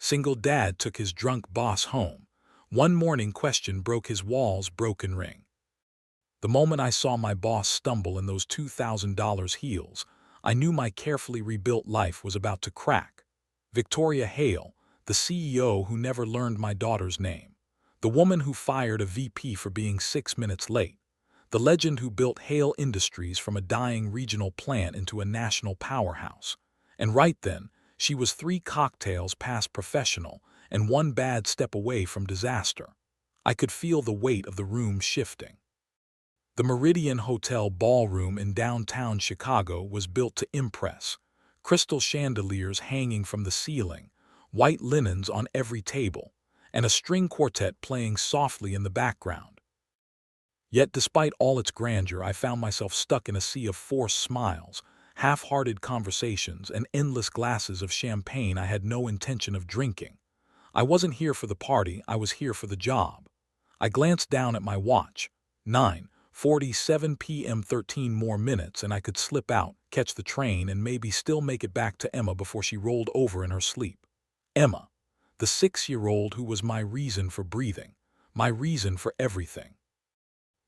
Single dad took his drunk boss home. One morning question broke his wall's broken ring. The moment I saw my boss stumble in those $2,000 heels, I knew my carefully rebuilt life was about to crack. Victoria Hale, the CEO who never learned my daughter's name. The woman who fired a VP for being 6 minutes late. The legend who built Hale Industries from a dying regional plant into a national powerhouse. And right then, she was 3 cocktails past professional and 1 bad step away from disaster. I could feel the weight of the room shifting. The Meridian Hotel ballroom in downtown Chicago was built to impress. Crystal chandeliers hanging from the ceiling, white linens on every table, and a string quartet playing softly in the background. Yet despite all its grandeur, I found myself stuck in a sea of forced smiles, half-hearted conversations, and endless glasses of champagne I had no intention of drinking. I wasn't here for the party, I was here for the job. I glanced down at my watch. 9:47 p.m. 13 more minutes and I could slip out, catch the train, and maybe still make it back to Emma before she rolled over in her sleep. Emma, the 6-year-old who was my reason for breathing, my reason for everything.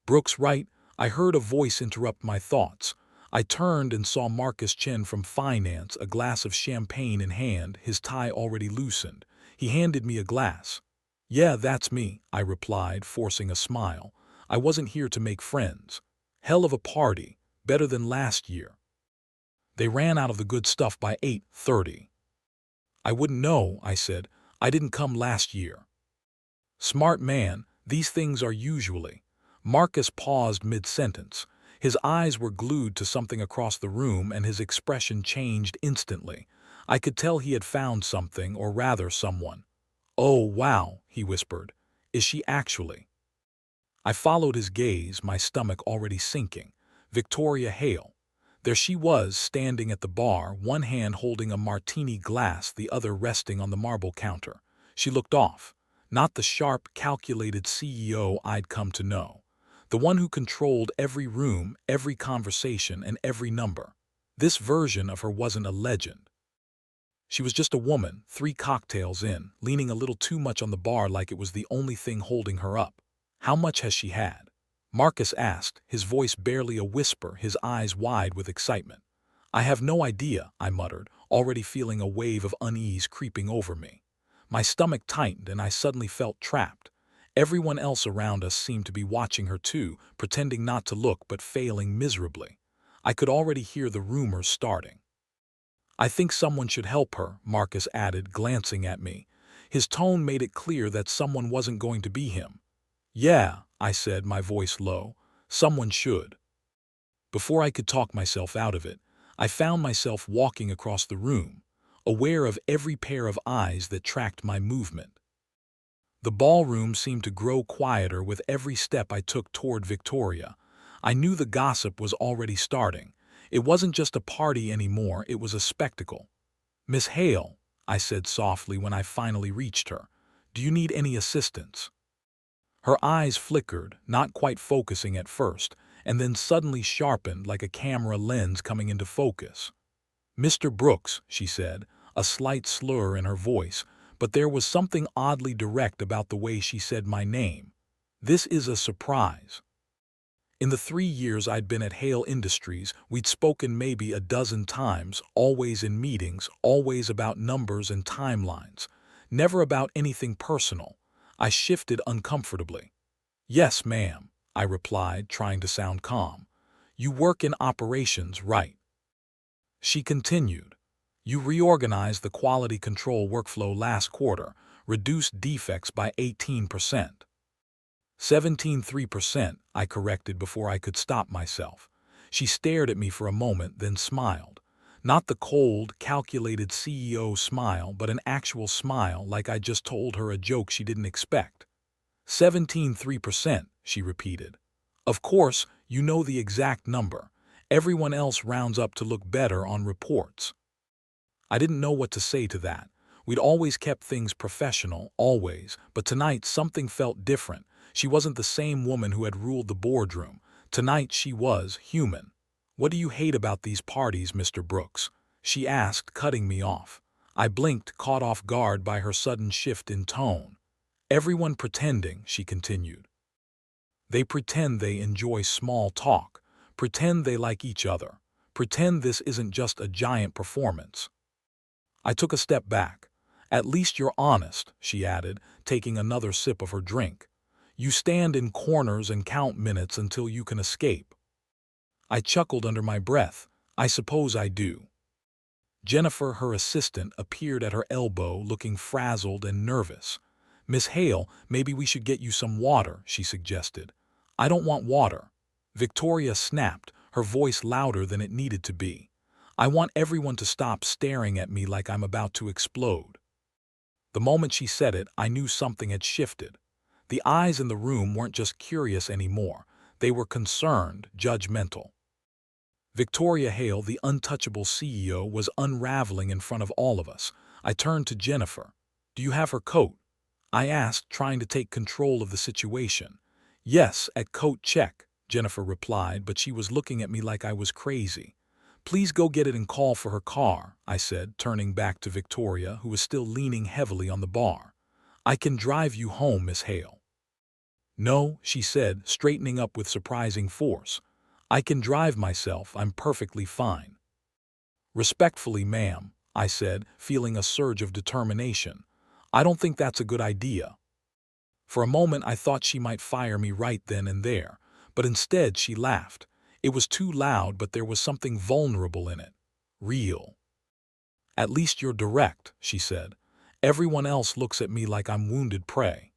Brooks, right? I heard a voice interrupt my thoughts. I turned and saw Marcus Chen from finance, a glass of champagne in hand, his tie already loosened. He handed me a glass. "Yeah, that's me," I replied, forcing a smile. I wasn't here to make friends. Hell of a party, better than last year. They ran out of the good stuff by 8:30. "I wouldn't know," I said. "I didn't come last year." "Smart man, these things are usually." Marcus paused mid-sentence. His eyes were glued to something across the room and his expression changed instantly. I could tell he had found something, or rather someone. "Oh, wow," he whispered. "Is she actually?" I followed his gaze, my stomach already sinking. Victoria Hale. There she was, standing at the bar, one hand holding a martini glass, the other resting on the marble counter. She looked off. Not the sharp, calculated CEO I'd come to know. The one who controlled every room, every conversation, and every number. This version of her wasn't a legend. She was just a woman, 3 cocktails in, leaning a little too much on the bar like it was the only thing holding her up. "How much has she had?" Marcus asked, his voice barely a whisper, his eyes wide with excitement. "I have no idea," I muttered, already feeling a wave of unease creeping over me. My stomach tightened and I suddenly felt trapped. Everyone else around us seemed to be watching her too, pretending not to look but failing miserably. I could already hear the rumors starting. "I think someone should help her," Marcus added, glancing at me. His tone made it clear that someone wasn't going to be him. "Yeah," I said, my voice low. "Someone should." Before I could talk myself out of it, I found myself walking across the room, aware of every pair of eyes that tracked my movement. The ballroom seemed to grow quieter with every step I took toward Victoria. I knew the gossip was already starting. It wasn't just a party anymore, it was a spectacle. "Miss Hale," I said softly when I finally reached her, "do you need any assistance?" Her eyes flickered, not quite focusing at first, and then suddenly sharpened like a camera lens coming into focus. "Mr. Brooks," she said, a slight slur in her voice, but there was something oddly direct about the way she said my name. "This is a surprise." In the 3 years I'd been at Hale Industries, we'd spoken maybe a dozen times, always in meetings, always about numbers and timelines, never about anything personal. I shifted uncomfortably. "Yes, ma'am," I replied, trying to sound calm. "You work in operations, right?" She continued. "You reorganized the quality control workflow last quarter, reduced defects by 18%. 17.3%, I corrected before I could stop myself. She stared at me for a moment, then smiled. Not the cold, calculated CEO smile, but an actual smile like I just told her a joke she didn't expect. 17.3%, she repeated. "Of course, you know the exact number. Everyone else rounds up to look better on reports." I didn't know what to say to that. We'd always kept things professional, always, but tonight something felt different. She wasn't the same woman who had ruled the boardroom. Tonight she was human. "What do you hate about these parties, Mr. Brooks?" she asked, cutting me off. I blinked, caught off guard by her sudden shift in tone. Everyone pretending, she continued. They pretend they enjoy small talk, pretend they like each other, pretend this isn't just a giant performance. I took a step back. At least you're honest, she added, taking another sip of her drink. You stand in corners and count minutes until you can escape. I chuckled under my breath. I suppose I do. Jennifer, her assistant, appeared at her elbow looking frazzled and nervous. Miss Hale, maybe we should get you some water, she suggested. I don't want water. Victoria snapped, her voice louder than it needed to be. I want everyone to stop staring at me like I'm about to explode. The moment she said it, I knew something had shifted. The eyes in the room weren't just curious anymore. They were concerned, judgmental. Victoria Hale, the untouchable CEO, was unraveling in front of all of us. I turned to Jennifer. Do you have her coat? I asked, trying to take control of the situation. Yes, at coat check, Jennifer replied, but she was looking at me like I was crazy. Please go get it and call for her car, I said, turning back to Victoria, who was still leaning heavily on the bar. I can drive you home, Miss Hale. No, she said, straightening up with surprising force. I can drive myself, I'm perfectly fine. Respectfully, ma'am, I said, feeling a surge of determination. I don't think that's a good idea. For a moment I thought she might fire me right then and there, but instead she laughed. It was too loud, but there was something vulnerable in it. Real. At least you're direct, she said. Everyone else looks at me like I'm wounded prey.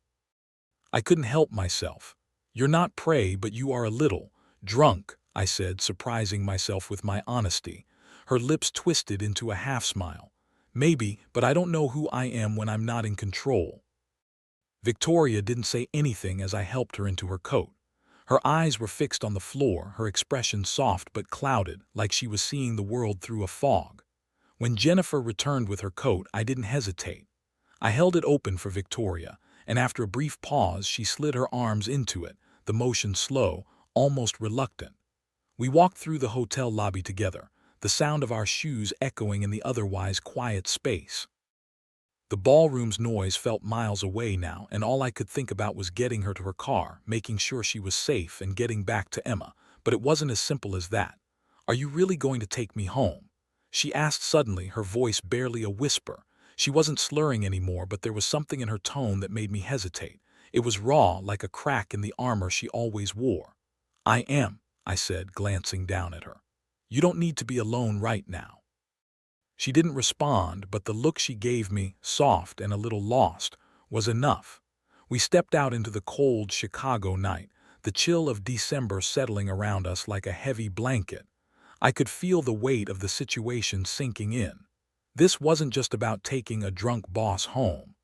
I couldn't help myself. You're not prey, but you are a little drunk, I said, surprising myself with my honesty. Her lips twisted into a half-smile. Maybe, but I don't know who I am when I'm not in control. Victoria didn't say anything as I helped her into her coat. Her eyes were fixed on the floor, her expression soft but clouded, like she was seeing the world through a fog. When Jennifer returned with her coat, I didn't hesitate. I held it open for Victoria, and after a brief pause, she slid her arms into it, the motion slow, almost reluctant. We walked through the hotel lobby together, the sound of our shoes echoing in the otherwise quiet space. The ballroom's noise felt miles away now, and all I could think about was getting her to her car, making sure she was safe, and getting back to Emma. But it wasn't as simple as that. Are you really going to take me home? She asked suddenly, her voice barely a whisper. She wasn't slurring anymore, but there was something in her tone that made me hesitate. It was raw, like a crack in the armor she always wore. I am, I said, glancing down at her. You don't need to be alone right now. She didn't respond, but the look she gave me, soft and a little lost, was enough. We stepped out into the cold Chicago night, the chill of December settling around us like a heavy blanket. I could feel the weight of the situation sinking in. This wasn't just about taking a drunk boss home.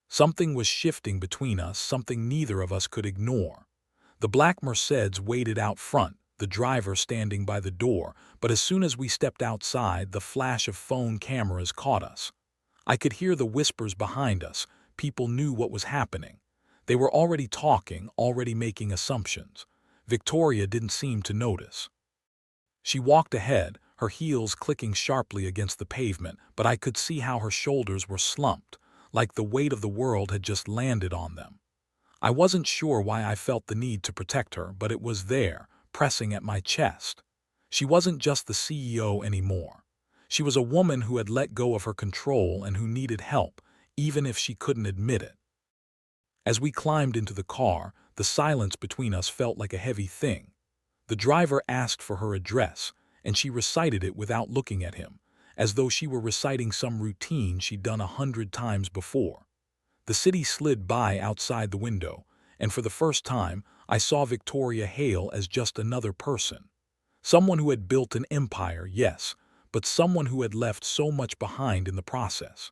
Something was shifting between us, something neither of us could ignore. The black Mercedes waited out front, the driver standing by the door, but as soon as we stepped outside, the flash of phone cameras caught us. I could hear the whispers behind us. People knew what was happening. They were already talking, already making assumptions. Victoria didn't seem to notice. She walked ahead, her heels clicking sharply against the pavement, but I could see how her shoulders were slumped, like the weight of the world had just landed on them. I wasn't sure why I felt the need to protect her, but it was there, pressing at my chest. She wasn't just the CEO anymore. She was a woman who had let go of her control and who needed help, even if she couldn't admit it. As we climbed into the car, the silence between us felt like a heavy thing. The driver asked for her address, and she recited it without looking at him, as though she were reciting some routine she'd done 100 times before. The city slid by outside the window, and for the first time, I saw Victoria Hale as just another person. Someone who had built an empire, yes, but someone who had left so much behind in the process.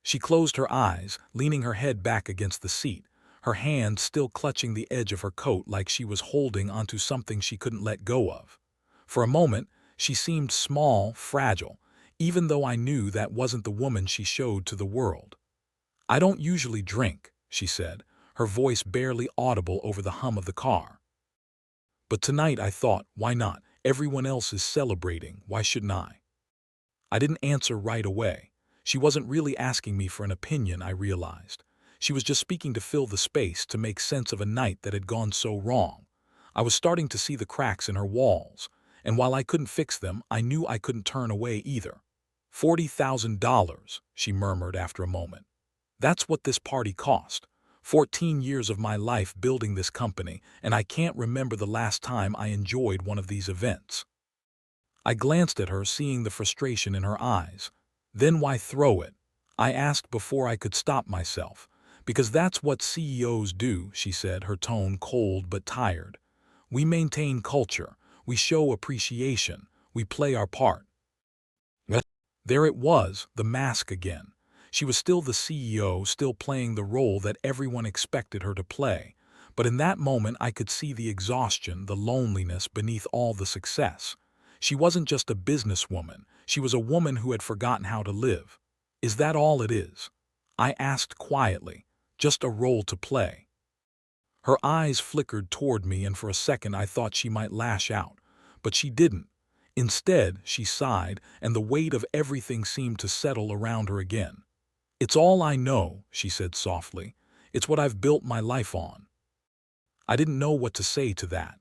She closed her eyes, leaning her head back against the seat, her hand still clutching the edge of her coat like she was holding onto something she couldn't let go of. For a moment, she seemed small, fragile, even though I knew that wasn't the woman she showed to the world. I don't usually drink, she said, her voice barely audible over the hum of the car. But tonight I thought, why not? Everyone else is celebrating, why shouldn't I? I didn't answer right away. She wasn't really asking me for an opinion, I realized. She was just speaking to fill the space, to make sense of a night that had gone so wrong. I was starting to see the cracks in her walls, and while I couldn't fix them, I knew I couldn't turn away either. $40,000, she murmured after a moment. That's what this party cost. 14 years of my life building this company, and I can't remember the last time I enjoyed one of these events. I glanced at her, seeing the frustration in her eyes. Then why throw it? I asked before I could stop myself. Because that's what CEOs do, she said, her tone cold but tired. We maintain culture. We show appreciation. We play our part. There it was, the mask again. She was still the CEO, still playing the role that everyone expected her to play. But in that moment I could see the exhaustion, the loneliness beneath all the success. She wasn't just a businesswoman, she was a woman who had forgotten how to live. Is that all it is? I asked quietly. Just a role to play. Her eyes flickered toward me, and for a second I thought she might lash out. But she didn't. Instead, she sighed, and the weight of everything seemed to settle around her again. It's all I know, she said softly. It's what I've built my life on. I didn't know what to say to that.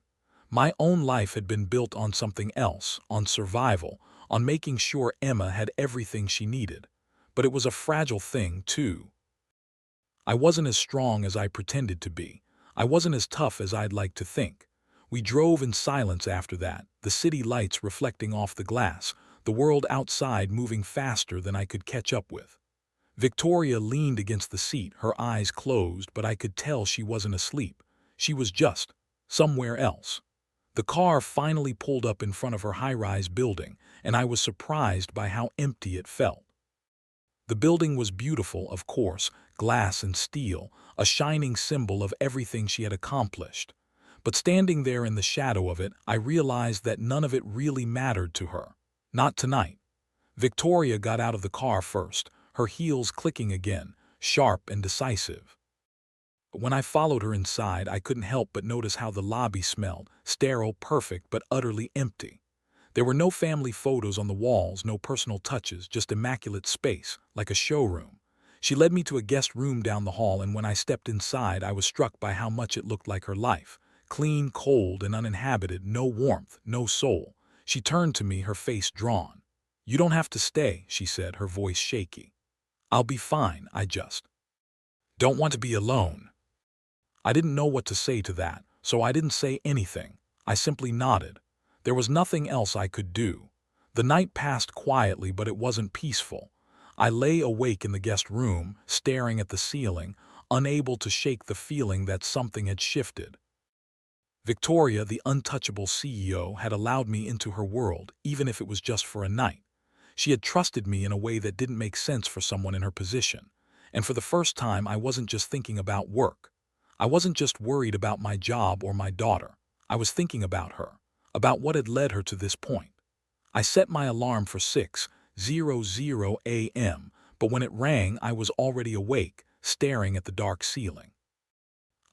My own life had been built on something else, on survival, on making sure Emma had everything she needed. But it was a fragile thing, too. I wasn't as strong as I pretended to be. I wasn't as tough as I'd like to think. We drove in silence after that, the city lights reflecting off the glass, the world outside moving faster than I could catch up with. Victoria leaned against the seat, her eyes closed, but I could tell she wasn't asleep. She was just somewhere else. The car finally pulled up in front of her high-rise building, and I was surprised by how empty it felt. The building was beautiful, of course, glass and steel, a shining symbol of everything she had accomplished. But standing there in the shadow of it, I realized that none of it really mattered to her. Not tonight. Victoria got out of the car first, her heels clicking again, sharp and decisive. But when I followed her inside, I couldn't help but notice how the lobby smelled, sterile, perfect, but utterly empty. There were no family photos on the walls, no personal touches, just immaculate space, like a showroom. She led me to a guest room down the hall, and when I stepped inside, I was struck by how much it looked like her life. Clean, cold, and uninhabited, no warmth, no soul. She turned to me, her face drawn. "You don't have to stay," she said, her voice shaky. "I'll be fine, I just don't want to be alone." I didn't know what to say to that, so I didn't say anything. I simply nodded. There was nothing else I could do. The night passed quietly, but it wasn't peaceful. I lay awake in the guest room, staring at the ceiling, unable to shake the feeling that something had shifted. Victoria, the untouchable CEO, had allowed me into her world, even if it was just for a night. She had trusted me in a way that didn't make sense for someone in her position. And for the first time, I wasn't just thinking about work. I wasn't just worried about my job or my daughter. I was thinking about her, about what had led her to this point. I set my alarm for 6:00 a.m., but when it rang, I was already awake, staring at the dark ceiling.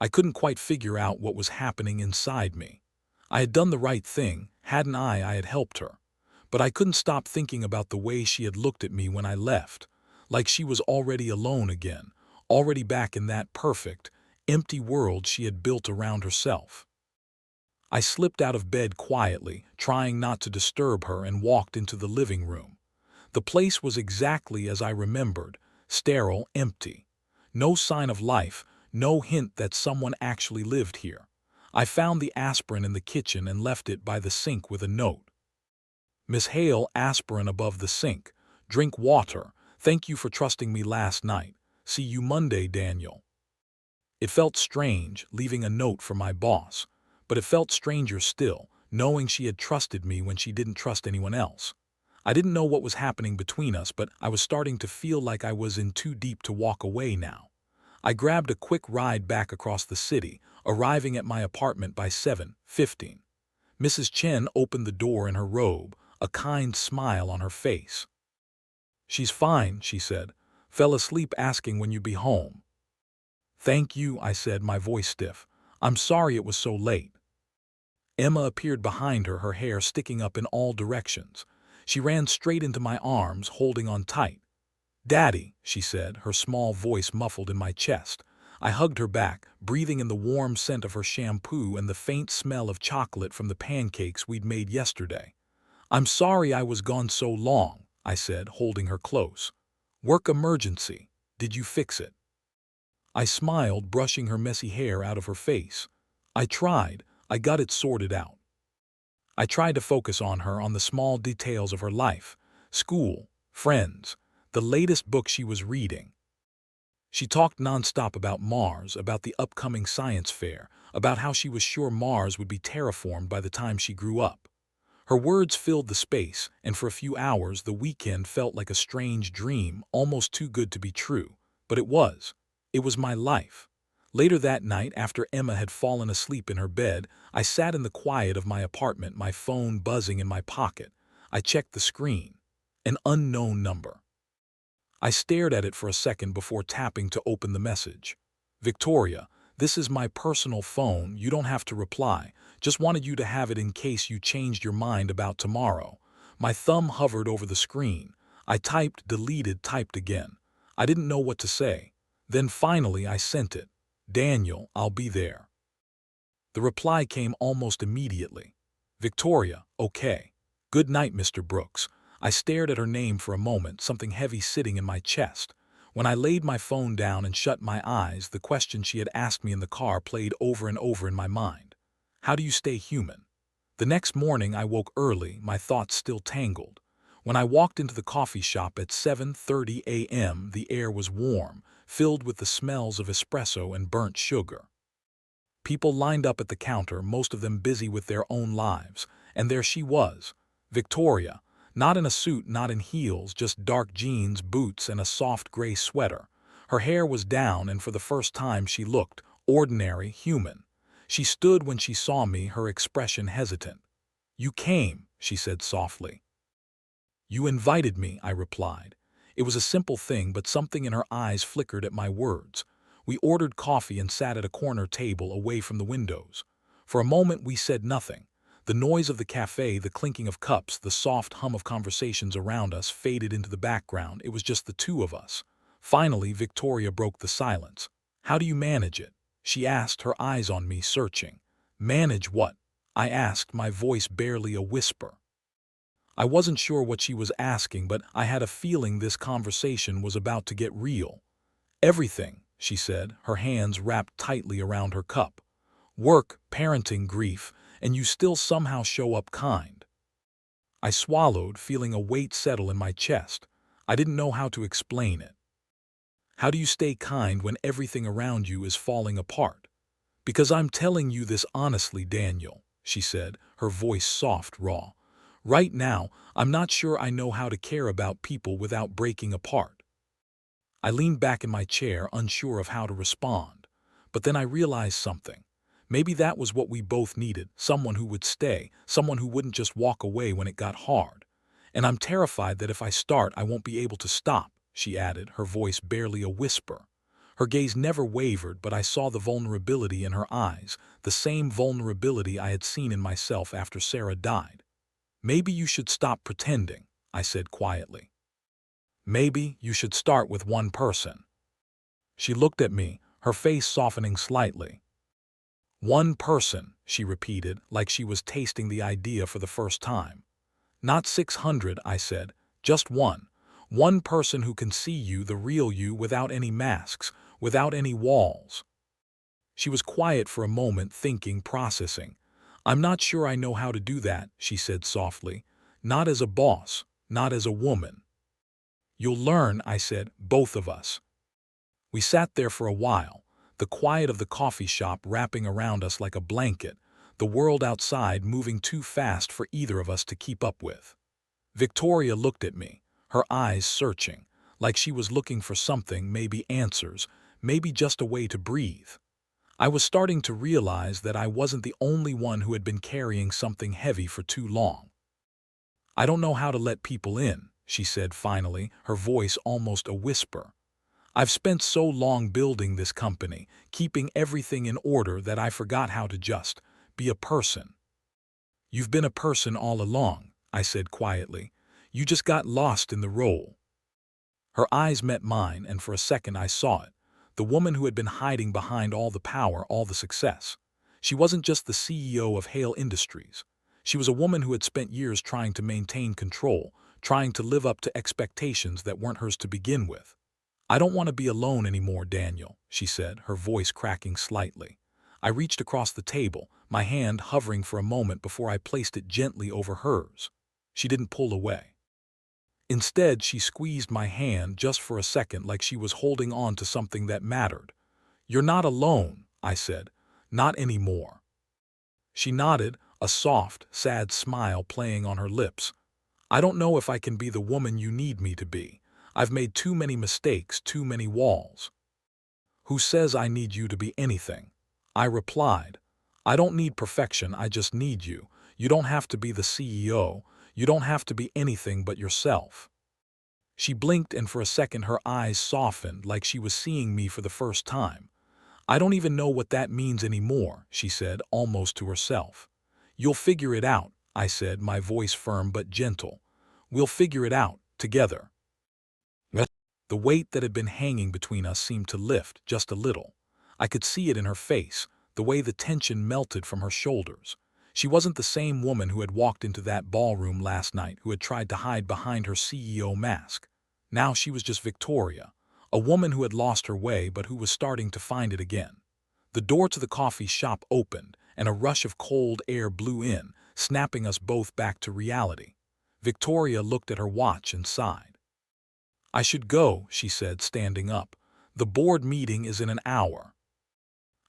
I couldn't quite figure out what was happening inside me. I had done the right thing, hadn't I? I had helped her. But I couldn't stop thinking about the way she had looked at me when I left, like she was already alone again, already back in that perfect, empty world she had built around herself. I slipped out of bed quietly, trying not to disturb her, and walked into the living room. The place was exactly as I remembered, sterile, empty. No sign of life, no hint that someone actually lived here. I found the aspirin in the kitchen and left it by the sink with a note. "Miss Hale, aspirin above the sink. Drink water. Thank you for trusting me last night. See you Monday, Daniel." It felt strange, leaving a note for my boss, but it felt stranger still, knowing she had trusted me when she didn't trust anyone else. I didn't know what was happening between us, but I was starting to feel like I was in too deep to walk away now. I grabbed a quick ride back across the city, arriving at my apartment by 7:15. Mrs. Chen opened the door in her robe, a kind smile on her face. "She's fine," she said. "Fell asleep asking when you'd be home." "Thank you," I said, my voice stiff. "I'm sorry it was so late." Emma appeared behind her, her hair sticking up in all directions. She ran straight into my arms, holding on tight. "Daddy," she said, her small voice muffled in my chest. I hugged her back, breathing in the warm scent of her shampoo and the faint smell of chocolate from the pancakes we'd made yesterday. "I'm sorry I was gone so long," I said, holding her close. "Work emergency. Did you fix it?" I smiled, brushing her messy hair out of her face. "I tried. I got it sorted out." I tried to focus on her, on the small details of her life: school, friends, the latest book she was reading. She talked nonstop about Mars, about the upcoming science fair, about how she was sure Mars would be terraformed by the time she grew up. Her words filled the space, and for a few hours the weekend felt like a strange dream, almost too good to be true. But it was. It was my life. Later that night, after Emma had fallen asleep in her bed, I sat in the quiet of my apartment, my phone buzzing in my pocket. I checked the screen. An unknown number. I stared at it for a second before tapping to open the message. "Victoria, this is my personal phone. You don't have to reply. Just wanted you to have it in case you changed your mind about tomorrow." My thumb hovered over the screen. I typed, deleted, typed again. I didn't know what to say. Then finally I sent it. "Daniel, I'll be there." The reply came almost immediately. "Victoria, okay. Good night, Mr. Brooks." I stared at her name for a moment, something heavy sitting in my chest. When I laid my phone down and shut my eyes, the question she had asked me in the car played over and over in my mind. How do you stay human? The next morning I woke early, my thoughts still tangled. When I walked into the coffee shop at 7:30 a.m., the air was warm, filled with the smells of espresso and burnt sugar. People lined up at the counter, most of them busy with their own lives, and there she was, Victoria, not in a suit, not in heels, just dark jeans, boots, and a soft gray sweater. Her hair was down, and for the first time she looked ordinary, human. She stood when she saw me, her expression hesitant. "You came," she said softly. "You invited me," I replied. It was a simple thing, but something in her eyes flickered at my words. We ordered coffee and sat at a corner table away from the windows. For a moment we said nothing. The noise of the cafe, the clinking of cups, the soft hum of conversations around us faded into the background. It was just the two of us. Finally, Victoria broke the silence. "How do you manage it?" she asked, her eyes on me, searching. "Manage what?" I asked, my voice barely a whisper. I wasn't sure what she was asking, but I had a feeling this conversation was about to get real. "Everything," she said, her hands wrapped tightly around her cup. "Work, parenting, grief, and you still somehow show up kind." I swallowed, feeling a weight settle in my chest. I didn't know how to explain it. "How do you stay kind when everything around you is falling apart?" "Because I'm telling you this honestly, Daniel," she said, her voice soft, raw. "Right now, I'm not sure I know how to care about people without breaking apart." I leaned back in my chair, unsure of how to respond. But then I realized something. Maybe that was what we both needed, someone who would stay, someone who wouldn't just walk away when it got hard. "And I'm terrified that if I start, I won't be able to stop," she added, her voice barely a whisper. Her gaze never wavered, but I saw the vulnerability in her eyes, the same vulnerability I had seen in myself after Sarah died. "Maybe you should stop pretending," I said quietly. "Maybe you should start with one person." She looked at me, her face softening slightly. "One person," she repeated, like she was tasting the idea for the first time. "Not 600, I said. "Just one. One person who can see you, the real you, without any masks, without any walls." She was quiet for a moment, thinking, processing. "I'm not sure I know how to do that," she said softly. "Not as a boss, not as a woman." "You'll learn," I said, "both of us." We sat there for a while, the quiet of the coffee shop wrapping around us like a blanket, the world outside moving too fast for either of us to keep up with. Victoria looked at me, her eyes searching, like she was looking for something, maybe answers, maybe just a way to breathe. I was starting to realize that I wasn't the only one who had been carrying something heavy for too long. "I don't know how to let people in," she said finally, her voice almost a whisper. "I've spent so long building this company, keeping everything in order, that I forgot how to just be a person." "You've been a person all along," I said quietly. "You just got lost in the role." Her eyes met mine, and for a second I saw it. The woman who had been hiding behind all the power, all the success. She wasn't just the CEO of Hale Industries. She was a woman who had spent years trying to maintain control, trying to live up to expectations that weren't hers to begin with. "I don't want to be alone anymore, Daniel," she said, her voice cracking slightly. I reached across the table, my hand hovering for a moment before I placed it gently over hers. She didn't pull away. Instead, she squeezed my hand just for a second, like she was holding on to something that mattered. "You're not alone," I said. "Not anymore." She nodded, a soft, sad smile playing on her lips. "I don't know if I can be the woman you need me to be. I've made too many mistakes, too many walls." "Who says I need you to be anything?" I replied. "I don't need perfection, I just need you. You don't have to be the CEO. You don't have to be anything but yourself." She blinked, and for a second her eyes softened, like she was seeing me for the first time. "I don't even know what that means anymore," she said, almost to herself. "You'll figure it out," I said, my voice firm but gentle. "We'll figure it out, together." The weight that had been hanging between us seemed to lift, just a little. I could see it in her face, the way the tension melted from her shoulders. She wasn't the same woman who had walked into that ballroom last night, who had tried to hide behind her CEO mask. Now she was just Victoria, a woman who had lost her way but who was starting to find it again. The door to the coffee shop opened, and a rush of cold air blew in, snapping us both back to reality. Victoria looked at her watch and sighed. "I should go," she said, standing up. "The board meeting is in an hour."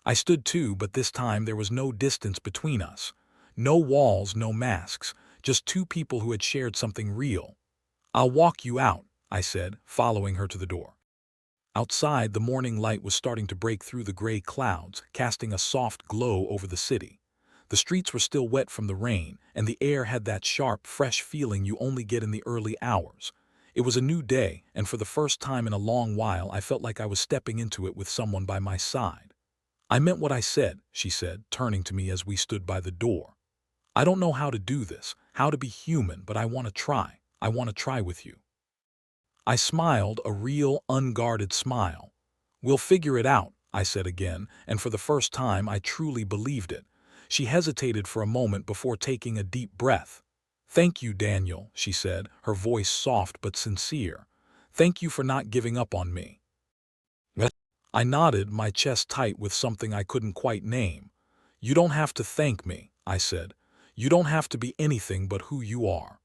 I stood too, but this time there was no distance between us. No walls, no masks, just two people who had shared something real. "I'll walk you out," I said, following her to the door. Outside, the morning light was starting to break through the gray clouds, casting a soft glow over the city. The streets were still wet from the rain, and the air had that sharp, fresh feeling you only get in the early hours. It was a new day, and for the first time in a long while I felt like I was stepping into it with someone by my side. "I meant what I said," she said, turning to me as we stood by the door. "I don't know how to do this, how to be human, but I want to try. I want to try with you." I smiled, a real, unguarded smile. "We'll figure it out," I said again, and for the first time I truly believed it. She hesitated for a moment before taking a deep breath. "Thank you, Daniel," she said, her voice soft but sincere. "Thank you for not giving up on me." I nodded, my chest tight with something I couldn't quite name. "You don't have to thank me," I said. "You don't have to be anything but who you are."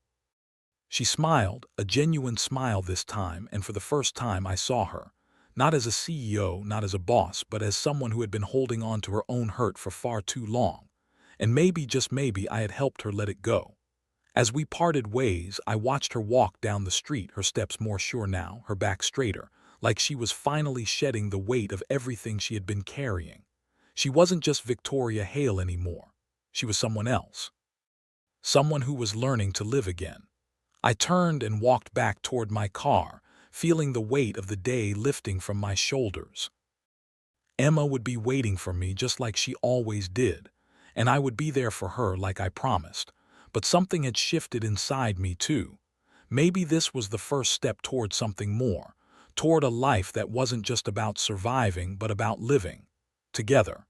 She smiled, a genuine smile this time, and for the first time I saw her. Not as a CEO, not as a boss, but as someone who had been holding on to her own hurt for far too long. And maybe, just maybe, I had helped her let it go. As we parted ways, I watched her walk down the street, her steps more sure now, her back straighter, like she was finally shedding the weight of everything she had been carrying. She wasn't just Victoria Hale anymore. She was someone else. Someone who was learning to live again. I turned and walked back toward my car, feeling the weight of the day lifting from my shoulders. Emma would be waiting for me just like she always did, and I would be there for her like I promised. But something had shifted inside me too. Maybe this was the first step toward something more, toward a life that wasn't just about surviving but about living. Together.